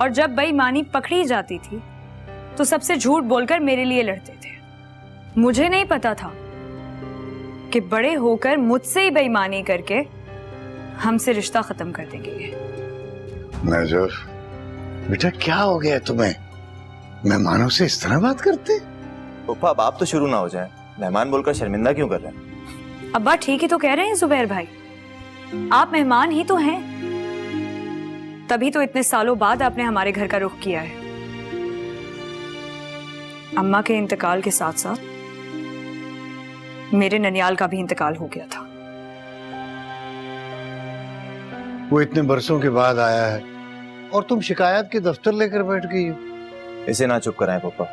और जब बेईमानी पकड़ी जाती थी तो सबसे झूठ बोलकर मेरे लिए लड़ते थे। मुझे नहीं पता था कि बड़े होकर मुझसे ही बेईमानी करके हमसे रिश्ता खत्म कर देंगे ये। नजर बेटा, क्या हो गया तुम्हें? मेहमानों से इस तरह बात करते? पप्पा अब आप तो शुरू ना हो जाएं। मेहमान बोलकर शर्मिंदा क्यों कर रहे हैं? अब्बा ठीक ही तो कह रहे हैं जुबैर भाई, आप मेहमान ही तो हैं, तभी तो इतने सालों बाद आपने हमारे घर का रुख किया है। अम्मा के इंतकाल के साथ साथ मेरे ननियाल का भी इंतकाल हो गया था। वो इतने बरसों के बाद आया है और तुम शिकायत के दफ्तर लेकर बैठ गई हो। इसे ना चुप कराएं पप्पा।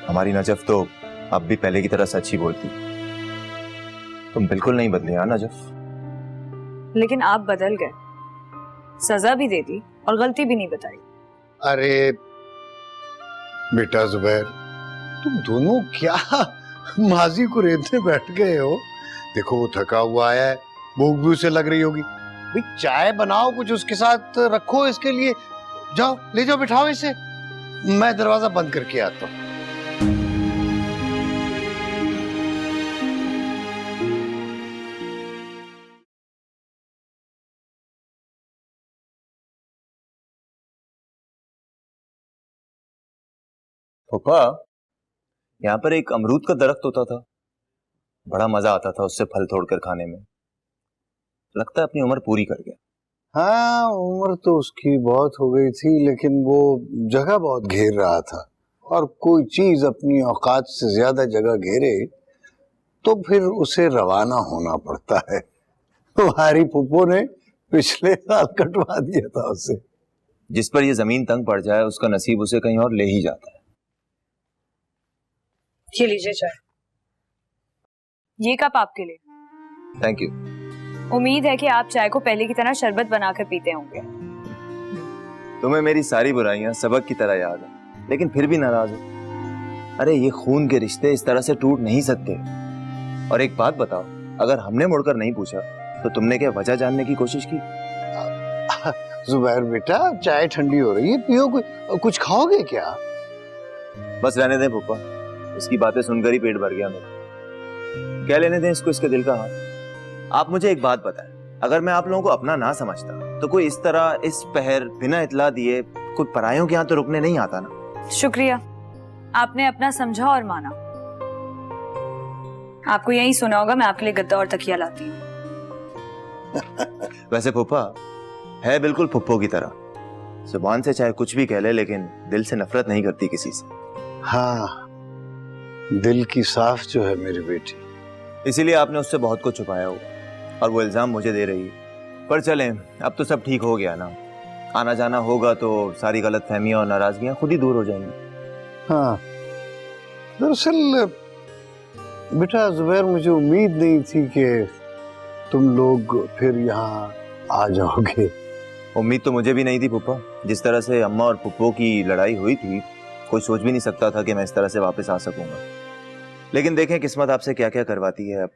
हमारी नजफ तो अब भी पहले की तरह सच ही बोलती। तुम बिल्कुल नहीं बदले यार नजफ। लेकिन आप बदल गए, सजा भी दे दी और गलती भी नहीं बताई। अरे बेटा जुबैर, तुम दोनों क्या माजी को रेतने बैठ गए हो? देखो वो थका हुआ आया है, भूख भी उसे लग रही होगी। भाई चाय बनाओ, कुछ उसके साथ रखो इसके लिए। जाओ ले जाओ, बिठाओ इसे, मैं दरवाजा बंद करके आता हूँ। पप्पा यहाँ पर एक अमरूद का दरख्त होता था, बड़ा मजा आता था उससे फल तोड़कर खाने में। लगता है अपनी उम्र पूरी कर गया। हाँ, उम्र तो उसकी बहुत हो गई थी, लेकिन वो जगह बहुत घेर रहा था, और कोई चीज अपनी औकात से ज्यादा जगह घेरे तो फिर उसे रवाना होना पड़ता है। तुम्हारी फूफो ने पिछले साल कटवा दिया था उसे। जिस पर ये जमीन तंग पड़ जाए उसका नसीब उसे कहीं और ले ही जाता है। ये लीजिए चाय। ये कप आपके लिए। Thank you. उम्मीद है कि आप चाय को पहले की तरह शरबत बनाकर पीते होंगे। तुम्हें मेरी सारी बुराइयां सबक की तरह याद है, लेकिन फिर भी नाराज हो। अरे ये खून के रिश्ते इस तरह से टूट नहीं सकते। और एक बात बताओ, अगर हमने मुड़कर नहीं पूछा तो तुमने क्या वजह जानने की कोशिश की? जुबैर बेटा, चाय ठंडी हो रही है, पियो। कुछ खाओगे क्या? बस रहने दें पुप्पा, इसकी बातें सुनकर ही पेट भर गया मेरा। क्या लेने दें इसको इसके दिल का हाल। आप मुझे एक बात बताएं, अगर मैं आप लोगों को अपना ना समझता तो कोई इस तरह इस पहर बिना इत्ला दिए कोई परायों के यहाँ तो रुकने नहीं आता ना। शुक्रिया, आपने अपना समझा और माना। आपको यही सुना होगा, मैं आपके लिए गद्दा और तकिया लाती हूँ। वैसे पुप्पा है बिल्कुल पुप्पो की तरह, जुबान से चाहे कुछ भी कह ले लेकिन दिल से नफरत नहीं करती किसी से। हाँ, दिल की साफ जो है मेरी बेटी। इसीलिए आपने उससे बहुत कुछ छुपाया होगा और वो इल्जाम मुझे दे रही है। पर चलें, अब तो सब ठीक हो गया ना। आना जाना होगा तो सारी गलतफहमियां और नाराजगियां खुद ही दूर हो जाएंगी। हाँ, दरअसल बेटा जुबैर, मुझे उम्मीद नहीं थी कि तुम लोग फिर यहाँ आ जाओगे। उम्मीद तो मुझे भी नहीं थी पुप्पा। जिस तरह से अम्मा और पुप्पो की लड़ाई हुई थी, कोई सोच भी नहीं सकता था कि मैं इस तरह से वापस आ सकूंगा। लेकिन देखें किस्मत आपसे क्या क्या करवाती है।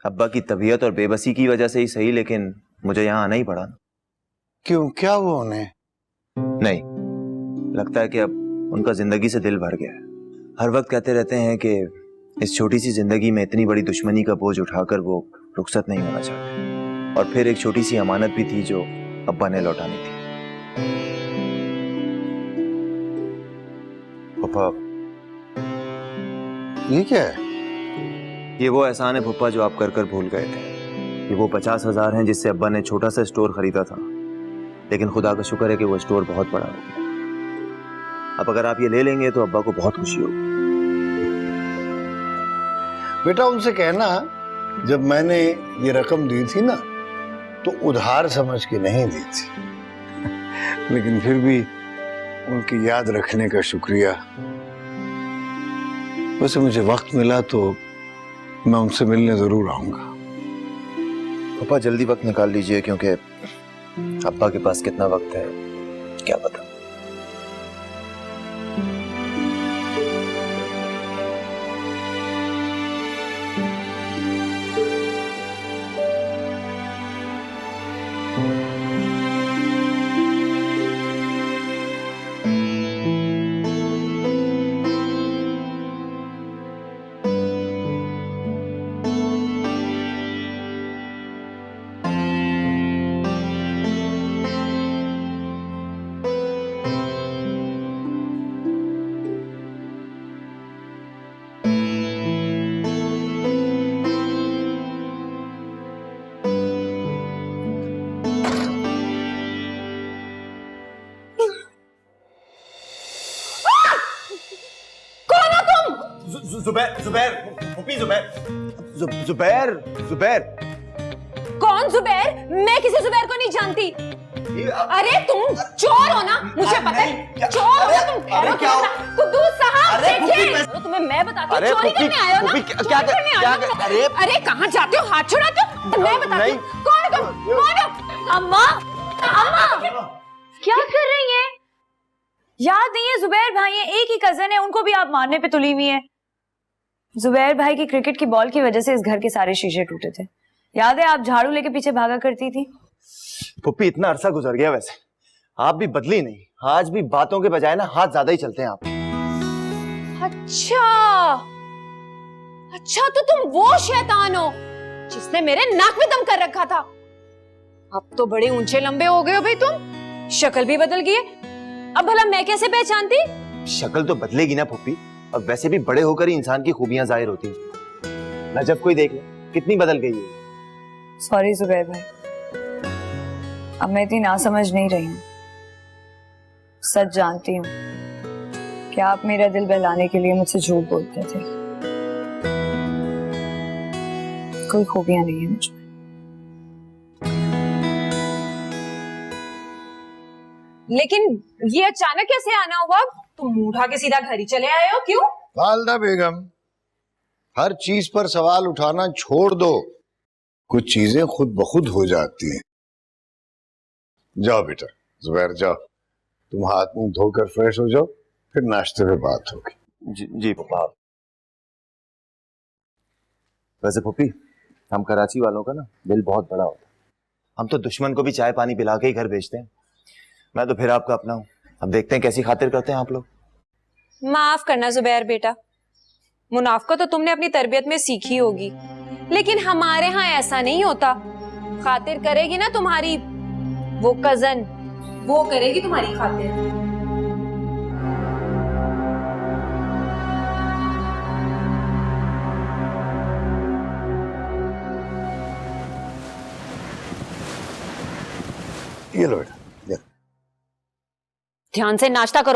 अब्बा की तबीयत और बेबसी की वजह से ही सही, लेकिन मुझे यहाँ आना ही पड़ा। क्यों, क्या हुआ उन्हें? नहीं, लगता है कि अब उनका जिंदगी से दिल भर गया है। हर वक्त कहते रहते हैं कि इस छोटी सी जिंदगी में इतनी बड़ी दुश्मनी का बोझ उठाकर वो रुखसत नहीं होना चाहते। और फिर एक छोटी सी अमानत भी थी जो अब्बा ने लौटानी थी। पापा, ये क्या है? ये वो एहसान है पुप्पा जो आप कर कर भूल गए थे। ये वो 50,000 हैं जिससे अब्बा ने छोटा सा स्टोर खरीदा था, लेकिन खुदा का शुक्र है कि वो स्टोर बहुत बड़ा हो गया। अब अगर आप ये ले लेंगे तो अब्बा को बहुत खुशी होगी। बेटा उनसे कहना, जब मैंने ये रकम दी थी ना तो उधार समझ के नहीं दी थी, लेकिन फिर भी उनकी याद रखने का शुक्रिया। वैसे मुझे वक्त मिला तो मैं उनसे मिलने जरूर आऊंगा। पापा जल्दी वक्त निकाल लीजिए, क्योंकि अब्बा के पास कितना वक्त है क्या पता। जुबैर जुबैर फूफी जुबैर जुबैर जुबैर। कौन जुबैर? मैं किसी जुबैर को नहीं जानती। अरे तुम चोर हो ना, मुझे पता है चोर हो ना तुम। अरे क्या हो? कुद्दूस साहब अरे देखिए, तुम्हें मैं बताती हूँ, चोरी करने आए हो ना? क्या करने आए हो ना? अरे कहाँ जाते हो? हाथ छुड़ाते हो? मैं बताती हूँ कौन हो तुम? कौन हो? अम्मा, अम्मा क्या कर रही हैं? याद नहीं है जुबैर भाई है, एक ही कजन है, उनको भी आप मारने पे तुली हुई हैं। जुबैर भाई की क्रिकेट की बॉल की वजह से इस घर के सारे शीशे टूटे थे। याद है आप झाड़ू लेके पीछे भागा करती थी? पुप्पी इतना अरसा गुजर गया, वैसे आप भी बदली नहीं। आज भी बातों के बजाय ना हाथ ज्यादा ही चलते हैं आप। अच्छा अच्छा, तो तुम वो शैतान हो जिसने मेरे नाक में दम कर रखा था। अब तो बड़े ऊंचे लंबे हो गए हो भाई तुम, शक्ल भी बदल गई है। अब भला मैं कैसे पहचानती? शक्ल तो बदलेगी ना पुप्पी, और वैसे भी बड़े होकर ही इंसान की खूबियां जाहिर होती हैं। नजब कोई देख ले कितनी बदल गई है। सॉरी जुबैर भाई, अब मैं इतनी नासमझ नहीं रही हूँ। सच जानती हूँ कि आप मेरा दिल बहलाने के लिए मुझसे झूठ बोलते थे। कोई खूबियां नहीं है मुझमें। लेकिन ये अचानक कैसे आना हुआ? तुम मुंह उठा के सीधा घर ही चले आए हो, क्यों? वालदा बेगम, हर चीज पर सवाल उठाना छोड़ दो। कुछ चीजें खुद ब खुद हो जाती हैं। जाओ बेटा, जुबैर जाओ, तुम हाथ मुंह धोकर फ्रेश हो जाओ, फिर नाश्ते में बात होगी। जी पापा। वैसे पुप्पी, हम कराची वालों का ना दिल बहुत बड़ा होता है। हम तो दुश्मन को भी चाय पानी पिला के ही घर भेजते हैं। मैं तो फिर आपका अपना हूं। अब देखते हैं कैसी खातिर करते हैं आप लोग। माफ करना जुबैर बेटा, मुनाफका तो तुमने अपनी तरबियत में सीखी होगी, लेकिन हमारे यहाँ ऐसा नहीं होता। खातिर करेगी ना तुम्हारी वो कजन, वो करेगी तुम्हारी खातिर। ये लो बेटा, ये। ध्यान से नाश्ता करो।